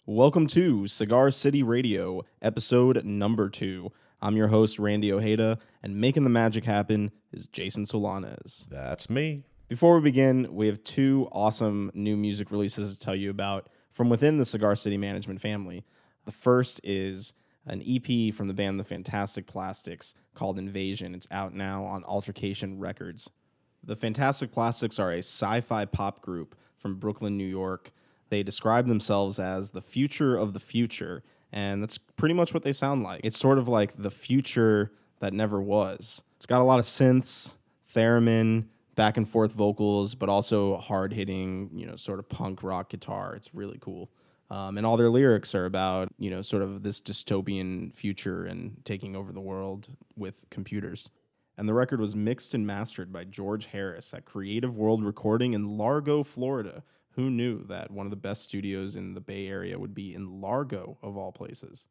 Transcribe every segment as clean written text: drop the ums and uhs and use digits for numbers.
Welcome to Cigar City Radio, episode number 2. I'm your host, Randy Ojeda, and making the magic happen is Jason Solanes. That's me. Before we begin, we have 2 awesome new music releases to tell you about from within the Cigar City management family. The first is an EP from the band The Fantastic Plastics called Invasion. It's out now on Altercation Records. The Fantastic Plastics are a sci-fi pop group from Brooklyn, New York. They describe themselves as the future of the future, and that's pretty much what they sound like. It's sort of like the future that never was. It's got a lot of synths, theremin, back and forth vocals, but also hard-hitting, sort of punk rock guitar. It's really cool. And all their lyrics are about, sort of this dystopian future and taking over the world with computers. And the record was mixed and mastered by George Harris at Creative World Recording in Largo, Florida. Who knew that one of the best studios in the Bay Area would be in Largo, of all places?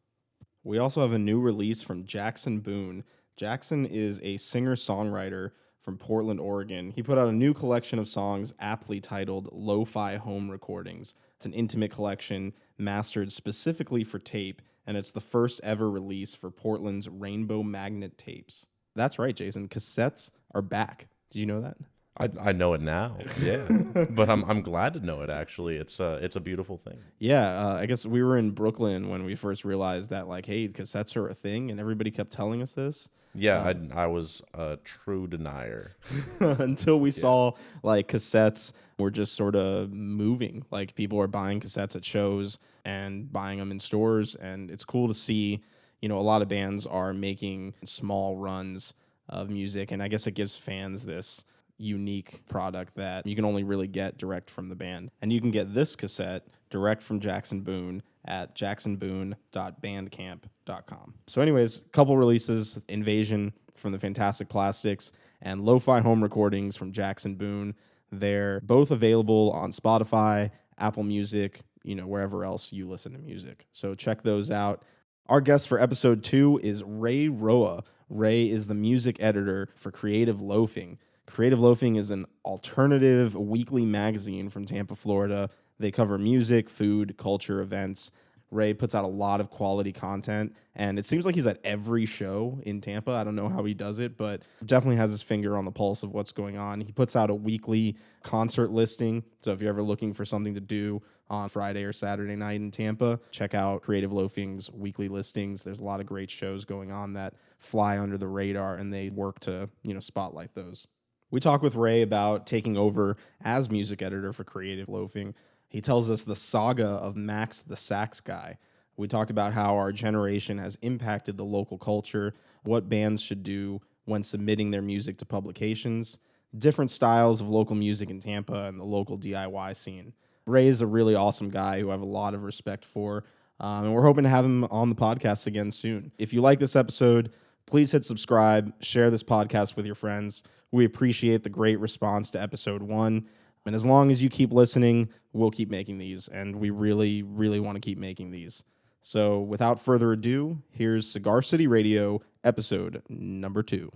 We also have a new release from Jackson Boone. Jackson is a singer-songwriter from Portland, Oregon. He put out a new collection of songs aptly titled Lo-Fi Home Recordings. It's an intimate collection mastered specifically for tape, and it's the first ever release for Portland's Rainbow Magnet tapes. That's right, Jason. Cassettes are back. Did you know that? I know it now, yeah, but I'm glad to know it. Actually, it's a beautiful thing. Yeah, I guess we were in Brooklyn when we first realized that, like, hey, cassettes are a thing, and everybody kept telling us this. Yeah, I was a true denier until we saw like cassettes were just sort of moving. Like people are buying cassettes at shows and buying them in stores, and it's cool to see. A lot of bands are making small runs of music, and I guess it gives fans this unique product that you can only really get direct from the band. And you can get this cassette direct from Jackson Boone at jacksonboone.bandcamp.com. So anyways, couple releases, Invasion from the Fantastic Plastics and Lo-Fi Home Recordings from Jackson Boone. They're both available on Spotify, Apple Music, wherever else you listen to music. So check those out. Our guest for episode 2 is Ray Roa. Ray is the music editor for Creative Loafing. Creative Loafing is an alternative weekly magazine from Tampa, Florida. They cover music, food, culture, events. Ray puts out a lot of quality content, and it seems like he's at every show in Tampa. I don't know how he does it, but definitely has his finger on the pulse of what's going on. He puts out a weekly concert listing, so if you're ever looking for something to do on Friday or Saturday night in Tampa, check out Creative Loafing's weekly listings. There's a lot of great shows going on that fly under the radar, and they work to, spotlight those. We talk with Ray about taking over as music editor for Creative Loafing. He tells us the saga of Max the Sax Guy. We talk about how our generation has impacted the local culture, what bands should do when submitting their music to publications, different styles of local music in Tampa, and the local DIY scene. Ray is a really awesome guy who I have a lot of respect for, and we're hoping to have him on the podcast again soon. If you like this episode, please hit subscribe, share this podcast with your friends. We appreciate the great response to episode 1. And as long as you keep listening, we'll keep making these. And we really, really want to keep making these. So without further ado, here's Cigar City Radio, episode number 2.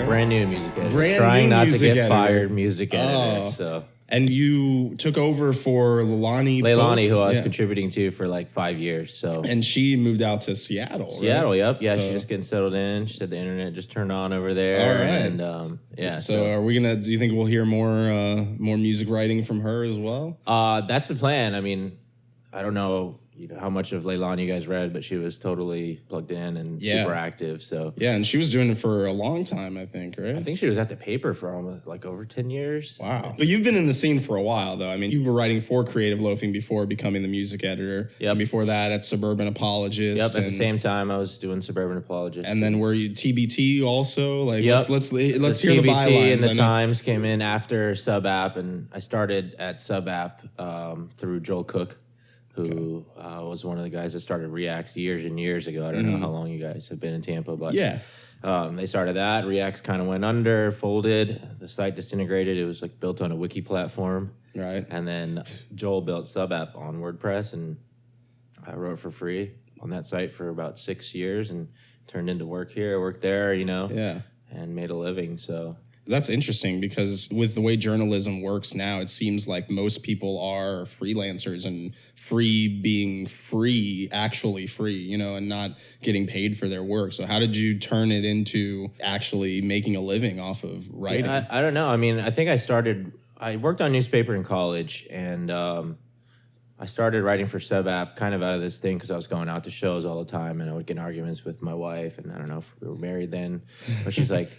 Brand new music editor. Brand Trying new not to music get editor. fired music editor. Oh. So And you took over for Leilani. Leilani, who I was Yeah. contributing to for like 5 years. So And she moved out to Seattle, right? Seattle, yep. Yeah, So- she's just getting settled in. She said the internet just turned on over there. All right. And yeah. So are we gonna? Do you think we'll hear more music writing from her as well? That's the plan. I mean, I don't know how much of Leilani you guys read, but she was totally plugged in and Yeah. super active. So Yeah, and she was doing it for a long time, I think, right? I think she was at the paper for almost like over 10 years. Wow. But you've been in the scene for a while, though. I mean, you were writing for Creative Loafing before becoming the music editor. Yep. And before that, at Suburban Apologist. Yep, at the and- same time I was doing Suburban Apologist. And then were you TBT also? Like, Yep. let's hear the TBT bylines. and the I know- Times came in after Sub App, and I started at Sub App through Joel Cook, who was one of the guys that started Reacts years and years ago. I don't know how long you guys have been in Tampa, but Yeah. they started that. Reacts kind of went under, folded. The site disintegrated. It was like built on a wiki platform. Right. And then Joel built Sub App on WordPress, and I wrote for free on that site for about 6 years and turned into work here, work there, Yeah. and made a living. So That's interesting because with the way journalism works now, it seems like most people are freelancers and free being free, actually free, and not getting paid for their work. So how did you turn it into actually making a living off of writing? yeah, I don't know. I mean, I think I worked on newspaper in college, and I started writing for Sub App kind of out of this thing because I was going out to shows all the time, and I would get in arguments with my wife, and I don't know if we were married then, but she's like,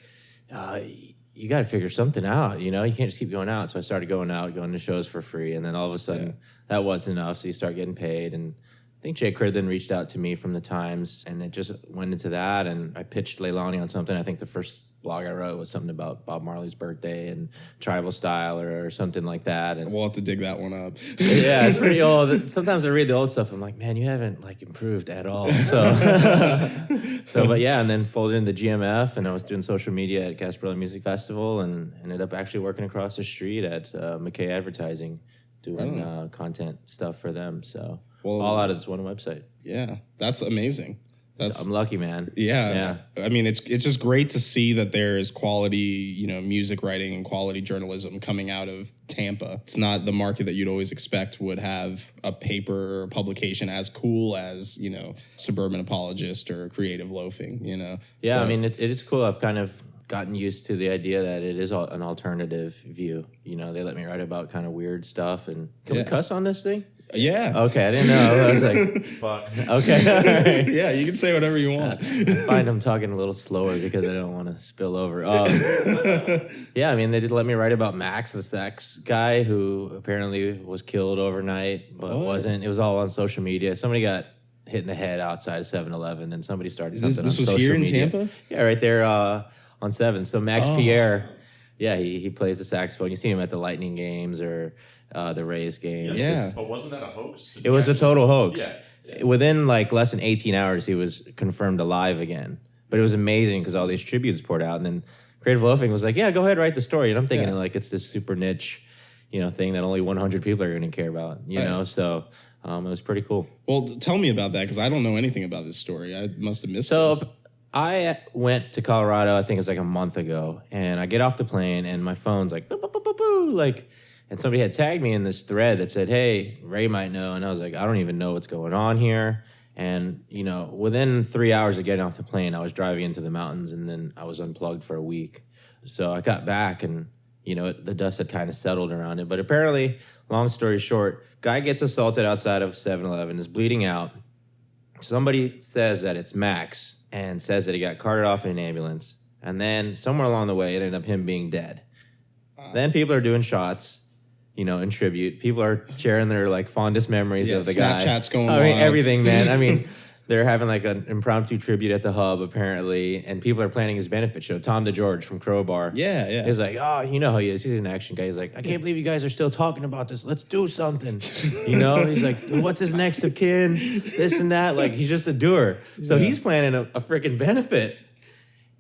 you got to figure something out, you can't just keep going out. So I started going out, going to shows for free, and then all of a sudden that wasn't enough, so you start getting paid. And I think Jay Cridlin reached out to me from the Times, and it just went into that, and I pitched Leilani on something. I think the first blog I wrote was something about Bob Marley's birthday and tribal style or something like that. And We'll have to dig that one up. yeah, it's pretty old. Sometimes I read the old stuff. I'm like, man, you haven't improved at all. So, but yeah, and then folded into GMF, and I was doing social media at Gasparilla Music Festival, and ended up actually working across the street at McKay Advertising, doing content stuff for them. So Well- all out of this one website. Yeah, that's amazing. I'm lucky, man. Yeah. I mean, it's just great to see that there is quality, music writing and quality journalism coming out of Tampa. It's not the market that you'd always expect would have a paper or publication as cool as, Suburban Apologist or Creative Loafing, Yeah, But- I mean, it is cool. I've kind of gotten used to the idea that it is an alternative view. They let me write about kind of weird stuff. And can we Yeah. cuss on this thing? Yeah. Okay, I didn't know. I was like, Fuck. okay, all right. Yeah, you can say whatever you want. I find I'm talking a little slower because I don't want to spill over. Yeah, I mean, they did let me write about Max, the sax guy who apparently was killed overnight, but What? wasn't. It was all on social media. Somebody got hit in the head outside of 7-Eleven, then somebody started This something on was social here in media. Tampa? Yeah, right there on 7. So Max Pierre, yeah, he plays the saxophone. You see him at the Lightning games or the Rays games. Yeah. But wasn't that a hoax? It was a total hoax. Yeah. Within less than 18 hours, he was confirmed alive again. But it was amazing because all these tributes poured out. And then Creative Loafing was like, yeah, go ahead, write the story. And I'm thinking it's this super niche, thing that only 100 people are going to care about, you know? So it was pretty cool. Well, tell me about that because I don't know anything about this story. I must have missed So this. I went to Colorado, I think it was like a month ago, and I get off the plane and my phone's like, boo, boo, boo, boo, boo, and somebody had tagged me in this thread that said, hey, Ray might know. And I was like, I don't even know what's going on here. And, within 3 hours of getting off the plane, I was driving into the mountains, and then I was unplugged for a week. So I got back and, the dust had kind of settled around it. But apparently, long story short, guy gets assaulted outside of 7-Eleven, is bleeding out. Somebody says that it's Max and says that he got carted off in an ambulance. And then somewhere along the way, it ended up him being dead. Then people are doing shots, in tribute. People are sharing their fondest memories Yeah, of the guy. Snapchat's going I mean, wild. everything, man. I mean, they're having an impromptu tribute at the Hub, apparently. And people are planning his benefit show. Tom DeGeorge from Crowbar. Yeah. He's like, oh, you know how he is. He's an action guy. He's like, I can't believe you guys are still talking about this. Let's do something. He's like, what's his next of kin? This and that. He's just a doer. So he's planning a freaking benefit.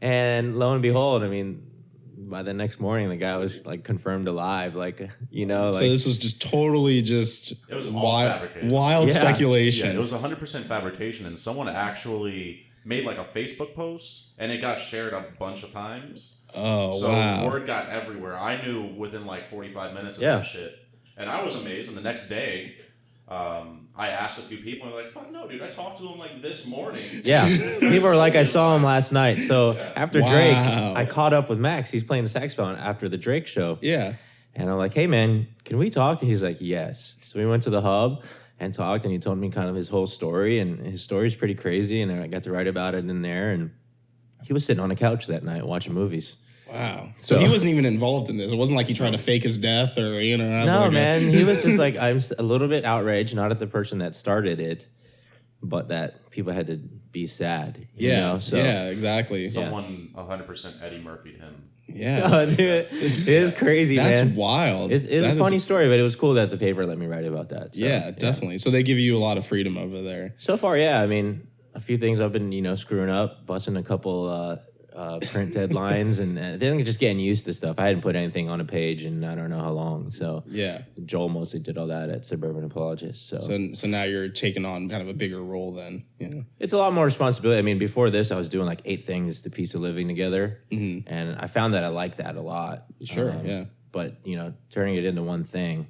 And lo and behold, I mean, by the next morning, the guy was confirmed alive. So this was just totally just It was all wild, fabricated. wild Yeah. speculation. Yeah, it was 100% fabrication, and someone actually made a Facebook post, and it got shared a bunch of times. Oh, So wow. word got everywhere. I knew within 45 minutes of Yeah. that shit, and I was amazed. And the next day, I asked a few people, and they're like, "Fuck no, dude! I talked to him this morning." Yeah. People are like, I saw him last night. So after Drake, Wow. I caught up with Max. He's playing the saxophone after the Drake show. Yeah. And I'm like, hey, man, can we talk? And he's like, yes. So we went to the Hub, and talked, and he told me kind of his whole story, and his story is pretty crazy, and I got to write about it in there. And he was sitting on a couch that night watching movies. Wow. So he wasn't even involved in this. It wasn't like he tried to fake his death or, you know. have No, like man. He was just like, I'm a little bit outraged, not at the person that started it, but that people had to be sad. You know? So, yeah, exactly. Someone 100% Eddie Murphy'd him. Yeah. Oh, dude, it is crazy, That's man. wild. It's That a funny story, but it was cool that the paper let me write about that. So, Yeah, definitely. So they give you a lot of freedom over there. So far, yeah. I mean, a few things I've been, screwing up, busting a couple print deadlines, and then just getting used to stuff. I hadn't put anything on a page in I don't know how long. So Yeah. Joel mostly did all that at Suburban Apologists. So now you're taking on kind of a bigger role then. Yeah. It's a lot more responsibility. I mean, before this, I was doing like 8 things to piece of living together, and I found that I like that a lot. Sure, yeah. But turning it into one thing,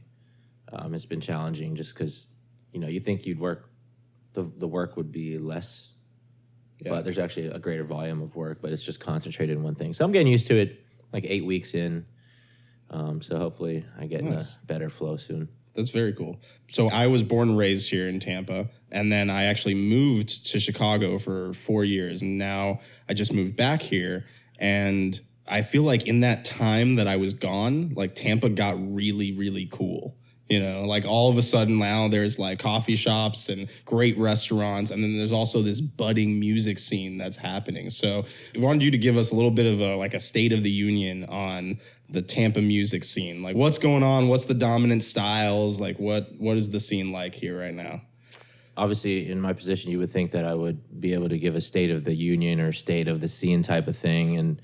it's been challenging just because you think you'd work, the work would be less. Yeah. But there's actually a greater volume of work, but it's just concentrated in one thing. So I'm getting used to it, like 8 weeks in. So hopefully I get in a better flow soon. That's very cool. So I was born and raised here in Tampa, and then I actually moved to Chicago for 4 years. And now I just moved back here. And I feel like in that time that I was gone, like Tampa got really, really cool. Like all of a sudden now there's like coffee shops and great restaurants. And then there's also this budding music scene that's happening. So I wanted you to give us a little bit of a state of the union on the Tampa music scene. Like what's going on? What's the dominant styles? Like what is the scene like here right now? Obviously, in my position, you would think that I would be able to give a state of the union or state of the scene type of thing. And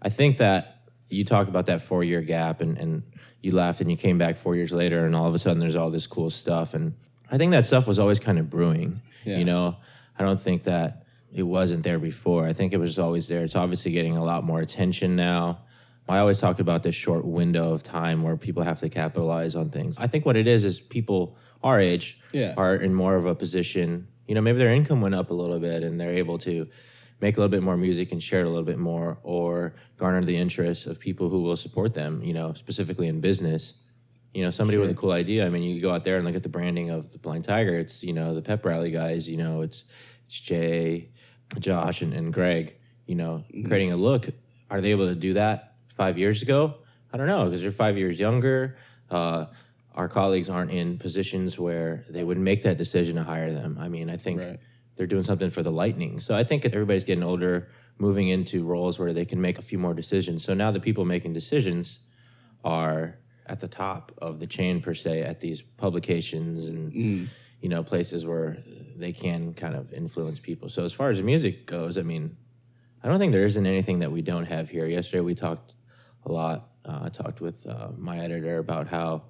I think that you talk about that 4-year gap and you left and you came back 4 years later and all of a sudden there's all this cool stuff. And I think that stuff was always kind of brewing, I don't think that it wasn't there before. I think it was always there. It's obviously getting a lot more attention now. I always talk about this short window of time where people have to capitalize on things. I think what it is people our age are in more of a position, maybe their income went up a little bit and they're able to make a little bit more music and share it a little bit more, or garner the interest of people who will support them, specifically in business. Somebody with a cool idea. I mean, you go out there and look at the branding of the Blind Tiger. It's, the pep rally guys, it's Jay, Josh, and Greg, creating a look. Are they able to do that 5 years ago? I don't know, because they're 5 years younger. Our colleagues aren't in positions where they would make that decision to hire them. I mean, I think they're doing something for the Lightning. So I think everybody's getting older, moving into roles where they can make a few more decisions. So now the people making decisions are at the top of the chain, per se, at these publications and, places where they can kind of influence people. So as far as music goes, I mean, I don't think there isn't anything that we don't have here. Yesterday we talked a lot. I talked with my editor about how,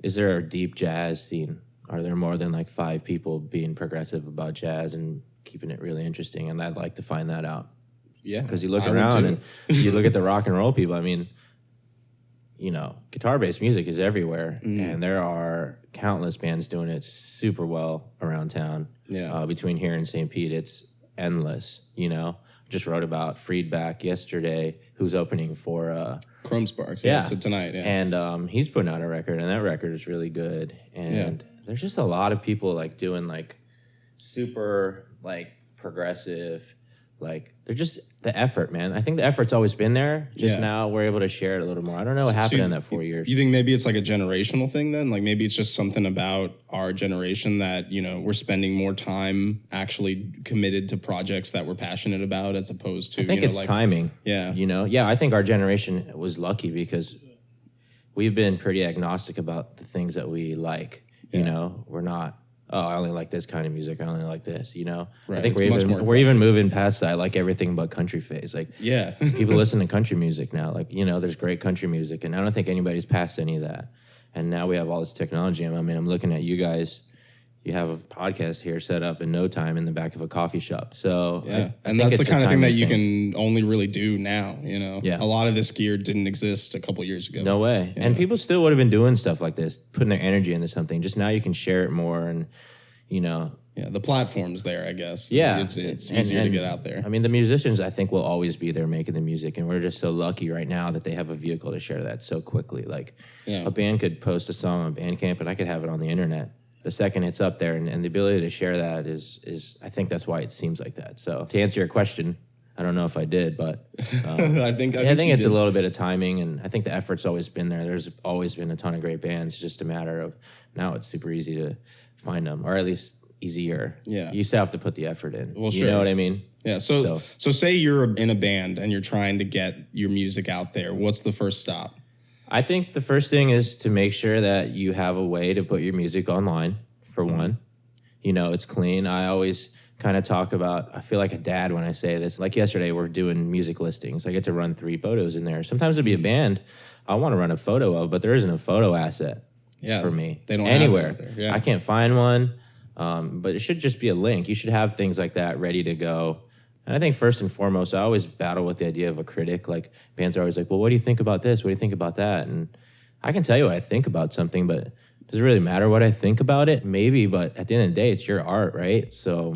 is there a deep jazz scene? Are there more than like 5 people being progressive about jazz and keeping it really interesting? And I'd like to find that out. Yeah. Because you look around and you look at the rock and roll people, I mean, guitar-based music is everywhere. And there are countless bands doing it super well around town. Yeah. Between here and St. Pete, it's endless, Just wrote about Friedback yesterday, who's opening for... Chrome Sparks. So tonight, And he's putting out a record, and that record is really good. And there's just a lot of people like doing like super like progressive, like they're just the effort, man. I think the effort's always been there. Just now we're able to share it a little more. I don't know what happened in that 4 years. You think maybe it's like a generational thing then? Like maybe it's just something about our generation that, we're spending more time actually committed to projects that we're passionate about as opposed to, I think it's timing. Yeah. I think our generation was lucky because we've been pretty agnostic about the things that we like. We're not, I only like this kind of music. I only like this, Right. I think It's we're even moving past that, like everything but country phase. Like, people listen to country music now. Like, there's great country music, and I don't think anybody's past any of that. And now we have all this technology. I mean, I'm looking at you guys. You have a podcast here set up in no time in the back of a coffee shop. So and that's the kind of thing that you can only really do now. Yeah. A lot of this gear didn't exist a couple years ago. No way. And people still would have been doing stuff like this, putting their energy into something. Just now you can share it more, and the platform's there, I guess. Yeah, It's easier to get out there. I mean, the musicians, I think, will always be there making the music, and we're just so lucky right now that they have a vehicle to share that so quickly. Like, a band could post a song on Bandcamp, and I could have it on the internet the second it's up there, and the ability to share that is I think that's why it seems like that. So to answer your question, I don't know if I did, but I think I think it's a little bit of timing, and I think the effort's always been there. There's always been a ton of great bands. It's just a matter of now it's super easy to find them, or at least easier. Yeah. You still have to put the effort in. Well, You sure. know what I mean? Yeah. So say you're in a band and you're trying to get your music out there. What's the first stop? I think the first thing is to make sure that you have a way to put your music online, for one. You know, it's clean. I always kind of talk about, I feel like a dad when I say this. Like yesterday, we're doing music listings. I get to run 3 photos in there. Sometimes it'd be a band I want to run a photo of, but there isn't a photo asset for me. They don't have it anywhere. out there. Yeah. I can't find one, but it should just be a link. You should have things like that ready to go. And I think first and foremost, I always battle with the idea of a critic. Like bands are always like, well, what do you think about this? What do you think about that? And I can tell you what I think about something, but does it really matter what I think about it? Maybe, but at the end of the day, it's your art, right? So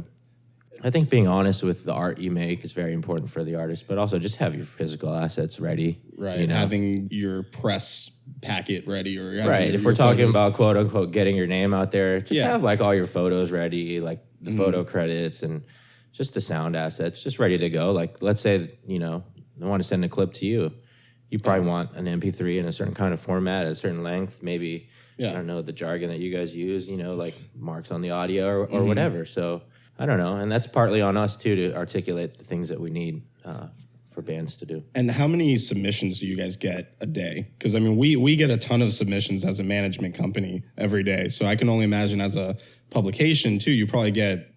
I think being honest with the art you make is very important for the artist, but also just have your physical assets ready. Right. You know? Having your press packet ready, or having Right. your- If your we're talking photos. about quote unquote getting your name out there, just Yeah. have like all your photos ready, like the photo credits and just the sound assets, just ready to go. Like, let's say, you know, I want to send a clip to you. You probably want an MP3 in a certain kind of format, at a certain length, maybe, I don't know, the jargon that you guys use, you know, like marks on the audio or whatever. So I don't know. And that's partly on us too, to articulate the things that we need for bands to do. And how many submissions do you guys get a day? Because I mean, we get a ton of submissions as a management company every day. So I can only imagine as a publication too, you probably get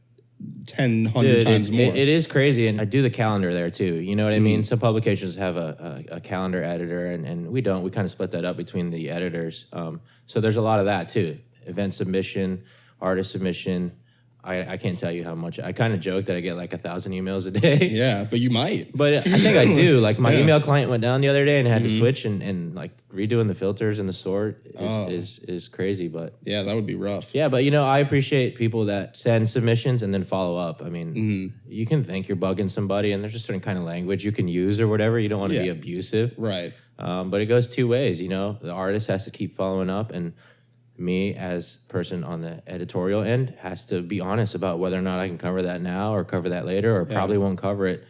10, 100 Dude, times more. It is crazy, and I do the calendar there too. You know what I mean? Some publications have a calendar editor, and we don't. We kind of split that up between the editors. So there's a lot of that too. Event submission, artist submission. I can't tell you how much. I kind of joke that I get like 1,000 emails a day. Yeah, but you might. But I think I do. Like my Yeah. email client went down the other day and had to switch, and like redoing the filters in the store is crazy. But Yeah, that would be rough. yeah, but you know, I appreciate people that send submissions and then follow up. I mean, you can think you're bugging somebody, and there's a certain kind of language you can use or whatever. You don't want to be Yeah. abusive, Right. but it goes 2 ways. You know, the artist has to keep following up, and me as person on the editorial end has to be honest about whether or not I can cover that now or cover that later, or probably won't cover it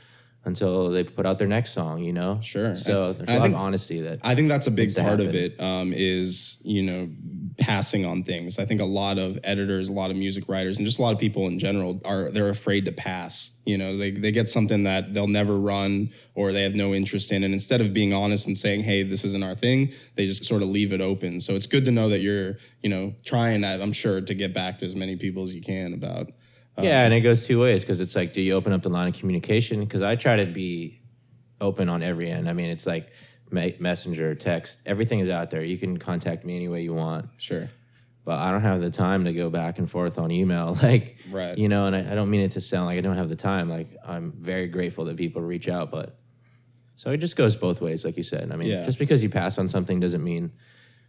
until they put out their next song. You know, Sure. So there's a I lot think- of honesty that I think that's a big needs to part of happen. it, is, you know, passing on things. I think a lot of editors, a lot of music writers, and just a lot of people in general they're afraid to pass. You know, they get something that they'll never run or they have no interest in. And instead of being honest and saying, hey, this isn't our thing, they just sort of leave it open. So it's good to know that you're, you know, trying that, I'm sure, to get back to as many people as you can about. Yeah, and it goes 2 ways, because it's like, do you open up the line of communication? Because I try to be open on every end. I mean, it's like messenger, text, everything is out there. You can contact me any way you want. Sure. But I don't have the time to go back and forth on email. Like, Right. you know, and I don't mean it to sound like I don't have the time. Like, I'm very grateful that people reach out, but so it just goes both ways, like you said. I mean, Yeah. just because you pass on something doesn't mean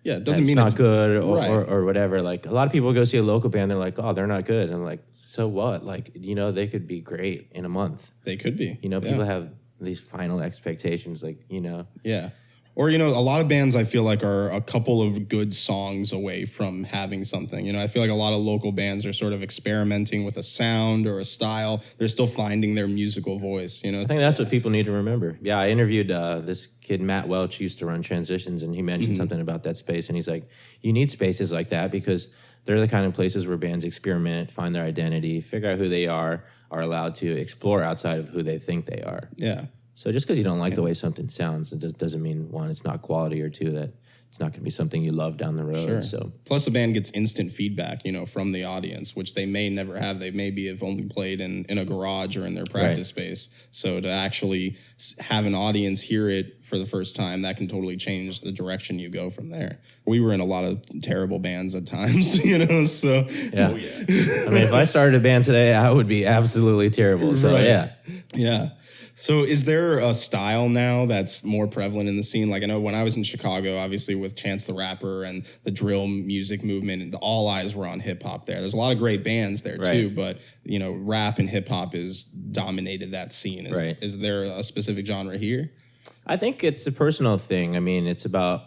Yeah, it that doesn't it's mean not it's good right. or whatever. Like, a lot of people go see a local band, they're like, oh, they're not good. And I'm like, so what? Like, you know, they could be great in a month. They could be. You know, Yeah. people have these final expectations, like, you know. Yeah. Or, you know, a lot of bands I feel like are a couple of good songs away from having something. You know, I feel like a lot of local bands are sort of experimenting with a sound or a style. They're still finding their musical voice, you know. I think that's what people need to remember. Yeah, I interviewed this kid, Matt Welch, used to run Transitions, and he mentioned something about that space. And he's like, you need spaces like that because they're the kind of places where bands experiment, find their identity, figure out who they are allowed to explore outside of who they think they are. Yeah. So just because you don't like the way something sounds, it doesn't mean, one, it's not quality, or two, that it's not going to be something you love down the road. Sure. So Plus, a band gets instant feedback, you know, from the audience, which they may never have. They maybe have only played in a garage or in their practice space. So to actually have an audience hear it for the first time, that can totally change the direction you go from there. We were in a lot of terrible bands at times, you know, so. yeah. Oh, yeah. I mean, if I started a band today, I would be absolutely terrible. So Right. yeah. Yeah. So is there a style now that's more prevalent in the scene? Like, I know when I was in Chicago, obviously with Chance the Rapper and the drill music movement, and all eyes were on hip hop there. There's a lot of great bands there Right. too, but you know, rap and hip hop is dominated that scene. Right. Is there a specific genre here? I think it's a personal thing. I mean, it's about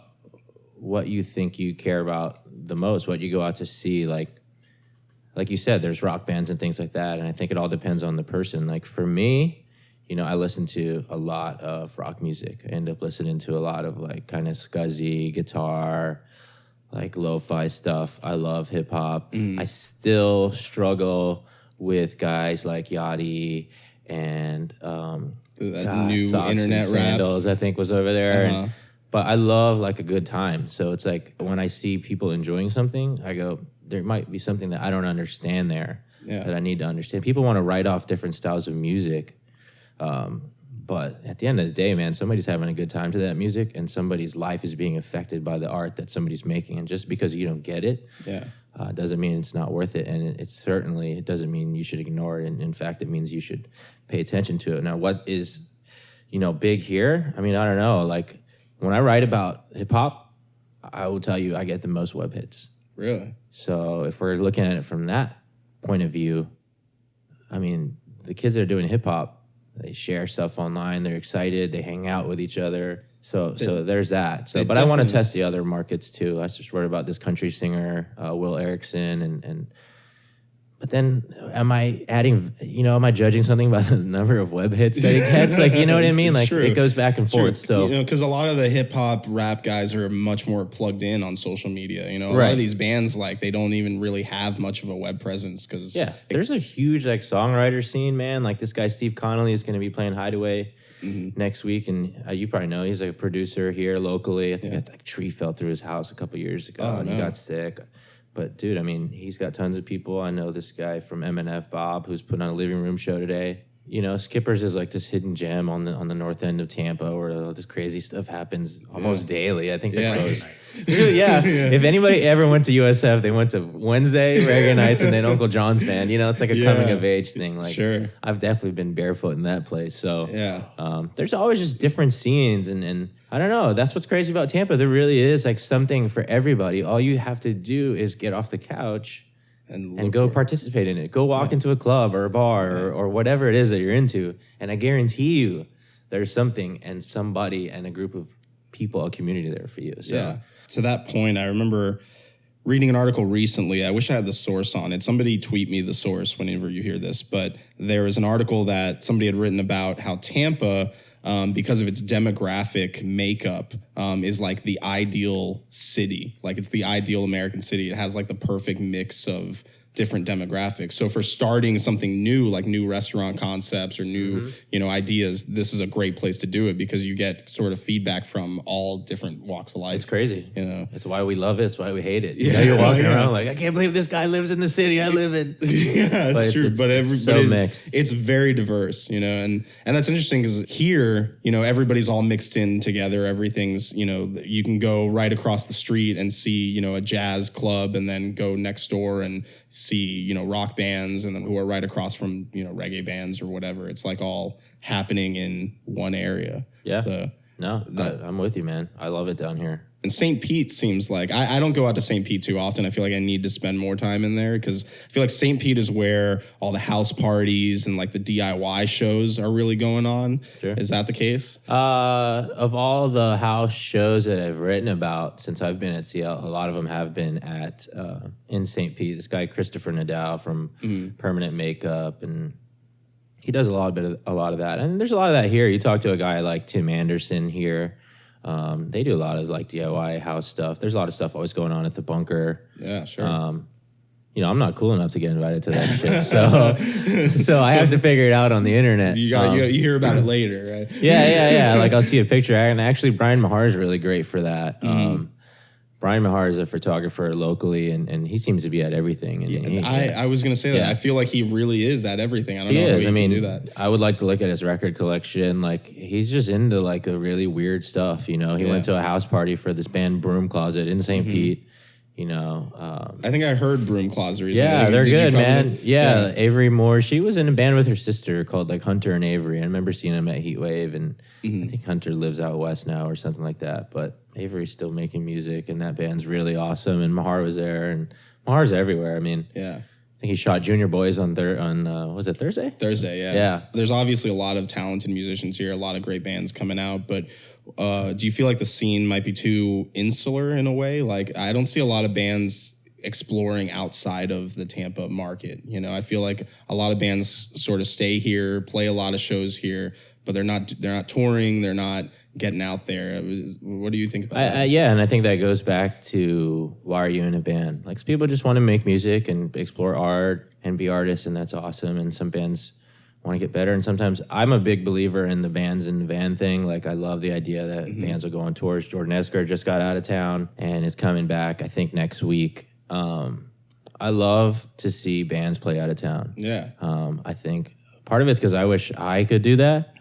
what you think you care about the most, what you go out to see. Like, like you said, there's rock bands and things like that, and I think it all depends on the person. Like for me, you know, I listen to a lot of rock music. I end up listening to a lot of like kind of scuzzy guitar, like lo-fi stuff. I love hip hop. I still struggle with guys like Yachty and That new Socks internet and rap. Sandals, I think, was over there. Uh-huh. But I love like a good time. So it's like when I see people enjoying something, I go, there might be something that I don't understand there that I need to understand. People want to write off different styles of music. But at the end of the day, man, somebody's having a good time to that music, and somebody's life is being affected by the art that somebody's making. And just because you don't get it, doesn't mean it's not worth it. And it certainly, it doesn't mean you should ignore it. And in fact, it means you should pay attention to it. Now, what is, you know, big here? I mean, I don't know. Like when I write about hip hop, I will tell you I get the most web hits. Really? So if we're looking at it from that point of view, I mean, the kids that are doing hip hop, they share stuff online. They're excited. They hang out with each other. So there's that. So, but I want to test the other markets too. I just wrote about this country singer, Will Erickson, and but then am I adding? You know, am I judging something by the number of web hits that it gets? Like, you know what I mean? Like, true. it goes back and forth. So, you know, because a lot of the hip hop rap guys are much more plugged in on social media. You know, a lot Right. of these bands, like, they don't even really have much of a web presence because there's a huge like songwriter scene, man. Like this guy Steve Connolly is going to be playing Hideaway next week, and you probably know he's like a producer here locally. I think a tree fell through his house a couple years ago, and he got sick. But dude, I mean, he's got tons of people. I know this guy from MNF, Bob, who's putting on a living room show today. You know, Skippers is like this hidden gem on the north end of Tampa where all this crazy stuff happens almost daily. I think the pros. Dude, If anybody ever went to USF, they went to Wednesday, reggae nights, and then Uncle John's band. You know, it's like a coming of age thing. Like, I've definitely been barefoot in that place. So there's always just different scenes, and I don't know. That's what's crazy about Tampa. There really is like something for everybody. All you have to do is get off the couch and go participate in it. Go walk into a club or a bar or whatever it is that you're into, and I guarantee you there's something and somebody and a group of people, a community there for you. So to that point, I remember reading an article recently. I wish I had the source on it. Somebody tweet me the source whenever you hear this, but there was an article that somebody had written about how Tampa, because of its demographic makeup, is like the ideal city. Like it's the ideal American city. It has like the perfect mix of different demographics. So for starting something new, like new restaurant concepts or new, you know, ideas, this is a great place to do it because you get sort of feedback from all different walks of life. It's crazy. You know, it's why we love it. It's why we hate it. You know, you're walking around like, I can't believe this guy lives in the city I live in. It's true. It's mixed. It's very diverse, you know, and that's interesting because here, you know, everybody's all mixed in together. Everything's, you know, you can go right across the street and see, you know, a jazz club and then go next door and see, you know, rock bands and then who are right across from, you know, reggae bands or whatever. It's like all happening in one area. Yeah. So I'm with you, man. I love it down here. And St. Pete seems like, I don't go out to St. Pete too often. I feel like I need to spend more time in there because I feel like St. Pete is where all the house parties and like the DIY shows are really going on. Sure. Is that the case? Of all the house shows that I've written about since I've been at CL, a lot of them have been at in St. Pete. This guy Christopher Nadal from Permanent Makeup, and he does a lot of that. And there's a lot of that here. You talk to a guy like Tim Anderson here. They do a lot of like DIY house stuff. There's a lot of stuff always going on at the Bunker. Yeah, sure. You know, I'm not cool enough to get invited to that shit. So I have to figure it out on the internet. You hear about it later, right? Yeah. Like I'll see a picture. And actually, Brian Mahar is really great for that. Brian Mahar is a photographer locally, and he seems to be at everything. And I was going to say that. I feel like he really is at everything. I don't know how he can do that. I would like to look at his record collection. Like, he's just into, like, a really weird stuff, you know? He went to a house party for this band Broom Closet in St. Pete, you know? I think I heard Broom Closet recently. Yeah, they're good, man. Yeah, Avery Moore. She was in a band with her sister called, like, Hunter and Avery. I remember seeing them at Heatwave, and I think Hunter lives out west now or something like that, but Avery's still making music, and that band's really awesome. And Mahar was there, and Mahar's everywhere. I mean, I think he shot Junior Boys on was it Thursday? Thursday, yeah. Yeah. There's obviously a lot of talented musicians here, a lot of great bands coming out, but do you feel like the scene might be too insular in a way? Like, I don't see a lot of bands exploring outside of the Tampa market. You know, I feel like a lot of bands sort of stay here, play a lot of shows here, but they're not touring, they're not getting out there. What do you think about that? Yeah, and I think that goes back to why are you in a band? Like, people just want to make music and explore art and be artists, and that's awesome. And some bands want to get better, and sometimes I'm a big believer in the bands in the van thing. Like, I love the idea that bands will go on tours. Jordan Esker just got out of town and is coming back, I think, next week. I love to see bands play out of town. Yeah. I think part of it's because I wish I could do that,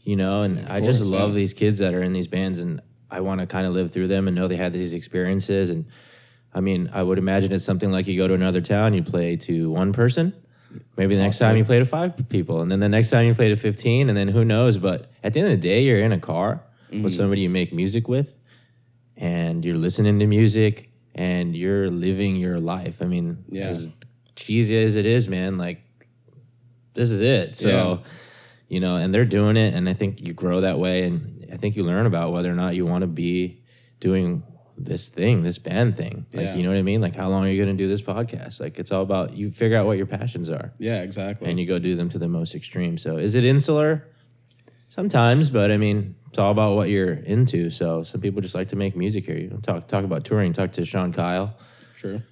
you know, and I just love these kids that are in these bands, and I want to kind of live through them and know they had these experiences. And I mean, I would imagine it's something like you go to another town, you play to one person, maybe the next time you play to 5 people, and then the next time you play to 15, and then who knows. But at the end of the day, you're in a car with somebody you make music with, and you're listening to music, and you're living your life. I mean, as cheesy as it is, man, like, this is it. So, you know, and they're doing it, and I think you grow that way, and I think you learn about whether or not you want to be doing this thing, this band thing. Like, you know what I mean? Like, how long are you going to do this podcast? Like, it's all about, you figure out what your passions are. Yeah, exactly. And you go do them to the most extreme. So is it insular? Sometimes, but I mean, it's all about what you're into. So some people just like to make music here. You know, talk about touring. Talk to Sean Kyle. Sure.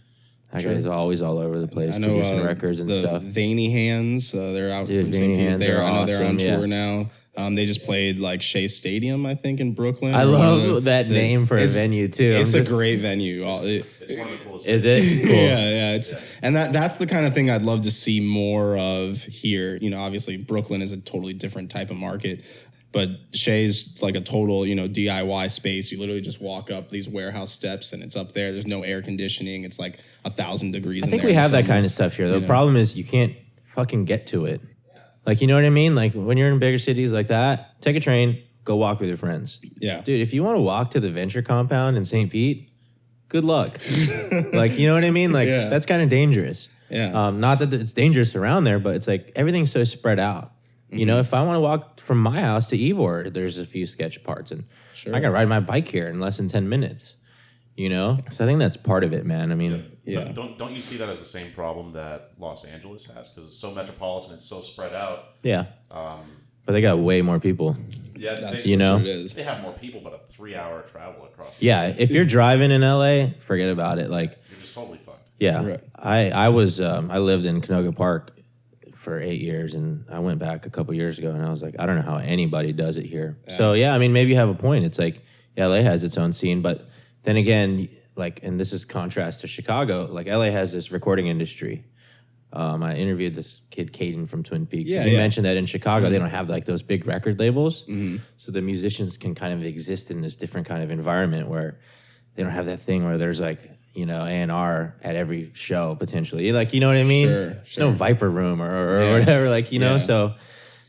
That guy's always all over the place, I know producing records and the stuff. Veiny Hands, they're out Dude, from Veiny St. Hands Pete. are I know they're on awesome, tour now. They just played like Shea Stadium, I think, in Brooklyn. I love that name for a venue too. It's a great venue. It's one of the coolest. Is it? Cool. Yeah. And that's the kind of thing I'd love to see more of here. You know, obviously Brooklyn is a totally different type of market, but Shea's like a total, you know, DIY space. You literally just walk up these warehouse steps and it's up there. There's no air conditioning. It's like 1,000 degrees. I think we have that kind of stuff here. The problem is you can't fucking get to it. Like, you know what I mean? Like, when you're in bigger cities like that, take a train, go walk with your friends. Yeah. Dude, if you want to walk to the Venture compound in St. Pete, good luck. Like, you know what I mean? Like, that's kind of dangerous. Yeah. Not that it's dangerous around there, but it's like everything's so spread out. You know, if I want to walk from my house to Ybor, there's a few sketch parts, and I can ride my bike here in less than 10 minutes. You know? So I think that's part of it, man. I mean, Don't you see that as the same problem that Los Angeles has? Because it's so metropolitan, it's so spread out. yeah. But they got way more people. Yeah, You know? what it is. they have more people, but a 3-hour travel across. The Yeah, if you're driving in LA, forget about it. Like, you're just totally fucked. yeah, Right. I lived in Canoga Park for 8 years, and I went back a couple years ago, and I was like, I don't know how anybody does it here. So yeah, I mean, maybe you have a point. It's like, yeah, LA has its own scene, but then again, like, and this is contrast to Chicago. Like, LA has this recording industry. I interviewed this kid, Caden from Twin Peaks. Yeah, and he yeah. mentioned that in Chicago, they don't have like those big record labels. So the musicians can kind of exist in this different kind of environment where they don't have that thing where there's like, you know, A&R at every show potentially. Like, you know what I mean? Sure, There's no Viper Room or whatever, like, you know? So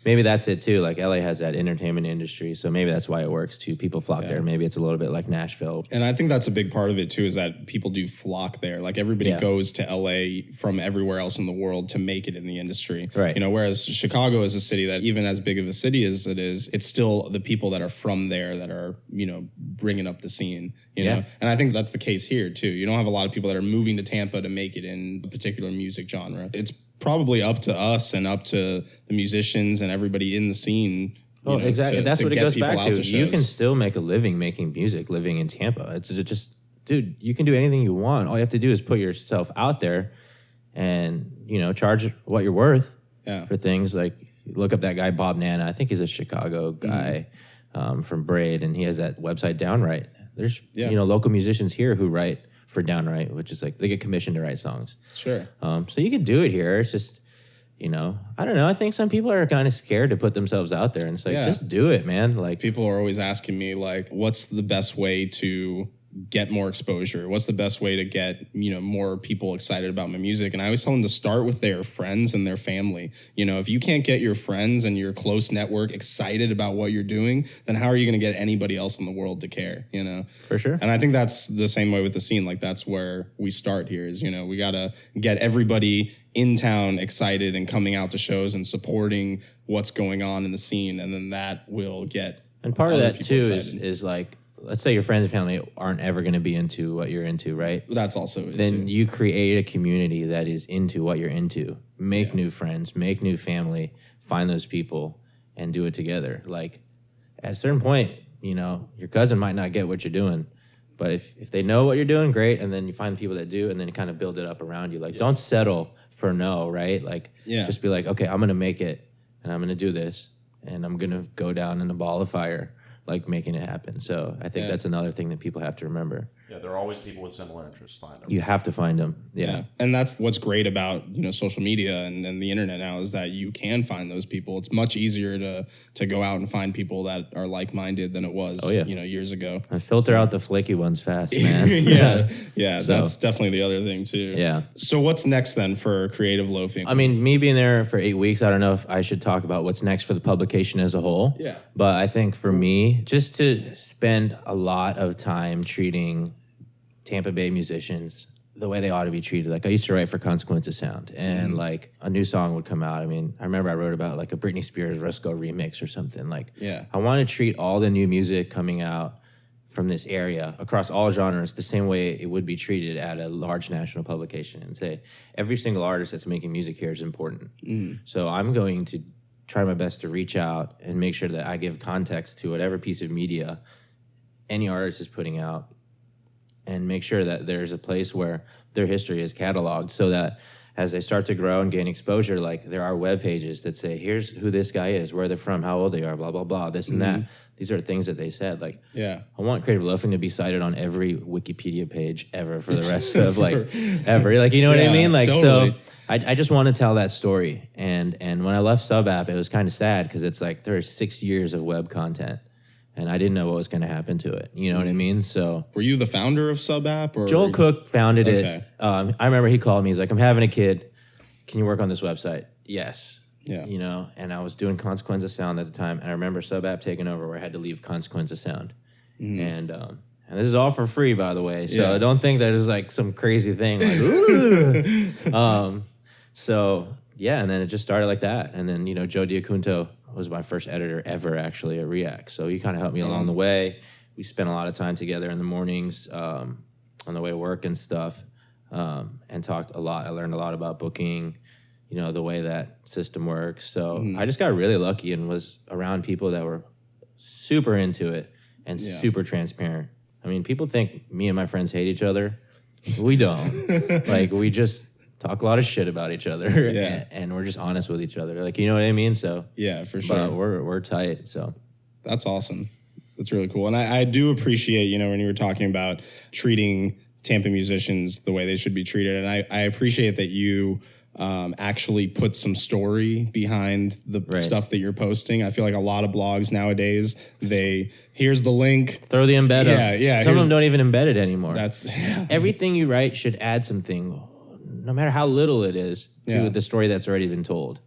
maybe that's it too. Like, LA has that entertainment industry, so maybe that's why it works too. People flock there. Maybe it's a little bit like Nashville. And I think that's a big part of it too, is that people do flock there. Like, everybody goes to LA from everywhere else in the world to make it in the industry. Right. You know, whereas Chicago is a city that, even as big of a city as it is, it's still the people that are from there that are, you know, bringing up the scene, you know? And I think that's the case here too. You don't have a lot of people that are moving to Tampa to make it in a particular music genre. It's probably up to us and up to the musicians and everybody in the scene. Oh, exactly. That's what it goes back to. You can shows. still make a living making music living in Tampa. It's just, dude, you can do anything you want. All you have to do is put yourself out there and, you know, charge what you're worth for things. Like, look up that guy, Bob Nana. I think he's a Chicago guy from Braid, and he has that website, Downright. There's, you know, local musicians here who write for Downright, which is like, they get commissioned to write songs. Sure. So you can do it here. It's just, you know, I don't know. I think some people are kind of scared to put themselves out there, and it's like, just do it, man. Like, People are always asking me, like, what's the best way to get more exposure? What's the best way to get, you know, more people excited about my music? And I always tell them to start with their friends and their family. You know, if you can't get your friends and your close network excited about what you're doing, then how are you going to get anybody else in the world to care, you know? for sure. And I think that's the same way with the scene. Like, that's where we start here is, you know, we got to get everybody in town excited and coming out to shows and supporting what's going on in the scene. And then that will get And part of other that people too excited. is like let's say your friends and family aren't ever going to be into what you're into, right? That's also it Then too. you create a community that is into what you're into. Make new friends, make new family, find those people, and do it together. Like at a certain point, you know, your cousin might not get what you're doing, but if they know what you're doing, great. And then you find people that do, and then you kind of build it up around you. Like, don't settle for no, right? Like, just be like, okay, I'm going to make it, and I'm going to do this, and I'm going to go down in a ball of fire, like making it happen. So I think that's another thing that people have to remember. Yeah, there are always people with similar interests. Find them. You have to find them. Yeah. And that's what's great about, you know, social media and the internet now is that you can find those people. It's much easier to go out and find people that are like-minded than it was, you know, years ago. And filter out the flaky ones fast, man. Yeah, So- that's definitely the other thing too. Yeah. So what's next then for Creative Loafing? I mean, me being there for 8 weeks, I don't know if I should talk about what's next for the publication as a whole. Yeah. But I think for me, just to spend a lot of time treating Tampa Bay musicians the way they ought to be treated. Like I used to write for Consequence of Sound, and like a new song would come out. I mean, I remember I wrote about like a Britney Spears Rusco remix or something. Like, I want to treat all the new music coming out from this area across all genres the same way it would be treated at a large national publication, and say every single artist that's making music here is important. So I'm going to try my best to reach out and make sure that I give context to whatever piece of media any artist is putting out, and make sure that there's a place where their history is cataloged, so that as they start to grow and gain exposure, like there are web pages that say, here's who this guy is, where they're from, how old they are, blah, blah, blah, this and that. These are things that they said. Like, I want Creative Loafing to be cited on every Wikipedia page ever for the rest of like ever. Like, you know what I mean? Like, totally. so I just want to tell that story. And when I left SubApp, it was kind of sad because it's like there are 6 years of web content, and I didn't know what was going to happen to it. You know what I mean? So were you the founder of SubApp? Or Joel Cook founded Okay. it. I remember he called me. He's like, I'm having a kid. Can you work on this website? Yes. Yeah. You know, and I was doing Consequence of Sound at the time, and I remember SubApp taking over where I had to leave Consequence of Sound. And this is all for free, by the way. So don't think that it's like some crazy thing. Like, ooh. So yeah, and then it just started like that. And then, you know, Joe Diacunto was my first editor ever actually at React. So he kind of helped me along the way. We spent a lot of time together in the mornings on the way to work and stuff, and talked a lot. I learned a lot about booking, you know, the way that system works. So I just got really lucky and was around people that were super into it and super transparent. I mean, people think me and my friends hate each other. We don't. Like, we just talk a lot of shit about each other, and we're just honest with each other. Like, you know what I mean? So yeah, for sure. but we're tight. So That's awesome. That's really cool. And I do appreciate, you know, when you were talking about treating Tampa musicians the way they should be treated. And I appreciate that you actually put some story behind the stuff that you're posting. I feel like a lot of blogs nowadays, here's the link. throw the embed up. Yeah. Some of them don't even embed it anymore. That's Everything you write should add something, no matter how little it is, to the story that's already been told.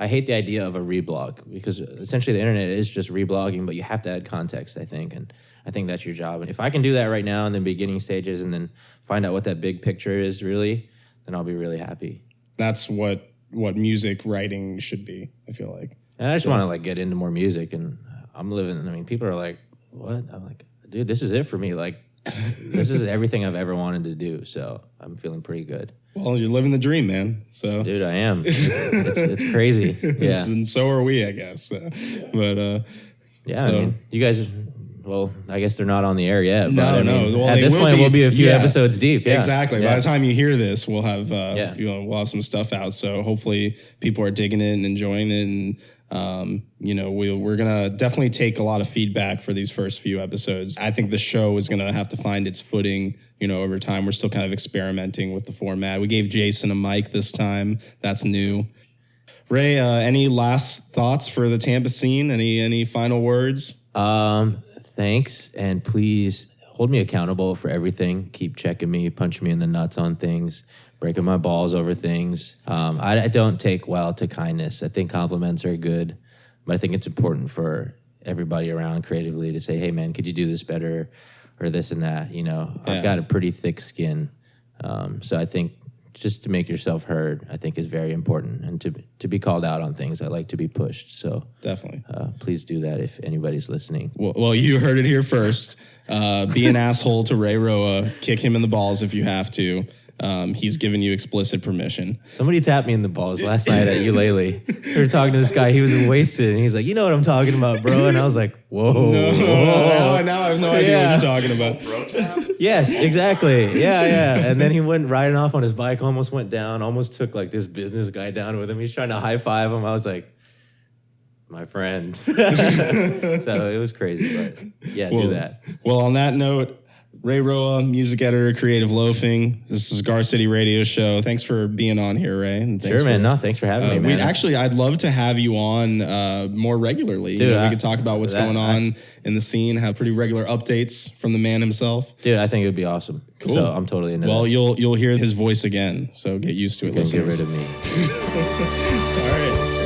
I hate the idea of a reblog because essentially the internet is just reblogging, but you have to add context, I think. And I think that's your job. And if I can do that right now in the beginning stages and then find out what that big picture is really, then I'll be really happy. That's what music writing should be, I feel like. And I just want to like get into more music, and I'm living, I mean, people are like, what? I'm like, dude, this is it for me. Like, this is everything I've ever wanted to do. So I'm feeling pretty good. Well, you're living the dream, man. So Dude, I am. It's crazy. Yeah. and so are we, I guess. But Yeah, so- I mean, you guys, well, I guess they're not on the air yet. No, but I no. mean, Well, at they this will point, be. we'll be a few Yeah. episodes deep. Yeah. Exactly. Yeah. By the time you hear this, we'll have Yeah. we'll have some stuff out. So hopefully people are digging it and enjoying it. And you know, we're gonna definitely take a lot of feedback for these first few episodes. I think the show is gonna have to find its footing, you know, over time. We're still kind of experimenting with the format. We gave Jason a mic this time. That's new. Ray, any last thoughts for the Tampa scene? Any final words? Thanks, and please hold me accountable for everything. Keep checking me, punch me in the nuts on things, breaking my balls over things. I don't take well to kindness. I think compliments are good, but I think it's important for everybody around creatively to say, hey, man, could you do this better or this and that? You know, I've got a pretty thick skin. So I think just to make yourself heard, I think is very important. And to be called out on things, I like to be pushed. So Definitely. please do that if anybody's listening. Well, you heard it here first. Be an asshole to Ray Roa. Kick him in the balls if you have to. He's given you explicit permission. Somebody tapped me in the balls last night at Ukulele. We were talking to this guy. He was wasted, and he's like, "You know what I'm talking about, bro?" And I was like, "Whoa." Now I have no idea what you're talking about. Bro tap? Yes, exactly. Yeah. And then he went riding off on his bike, almost went down, almost took like this business guy down with him. He's trying to high five him. I was like, my friend. So it was crazy, but yeah, do that. Well, on that note, Ray Roa, music editor, Creative Loafing. This is Gar City Radio Show. Thanks for being on here, Ray. And Sure, man. No, thanks for having me, man. I'd love to have you on more regularly. Dude, we could talk about what's going on in the scene, have pretty regular updates from the man himself. Dude, I think it would be awesome. Cool. So I'm totally into Well, that. you'll hear his voice again, so get used to it. You can get listeners. rid of me. All right.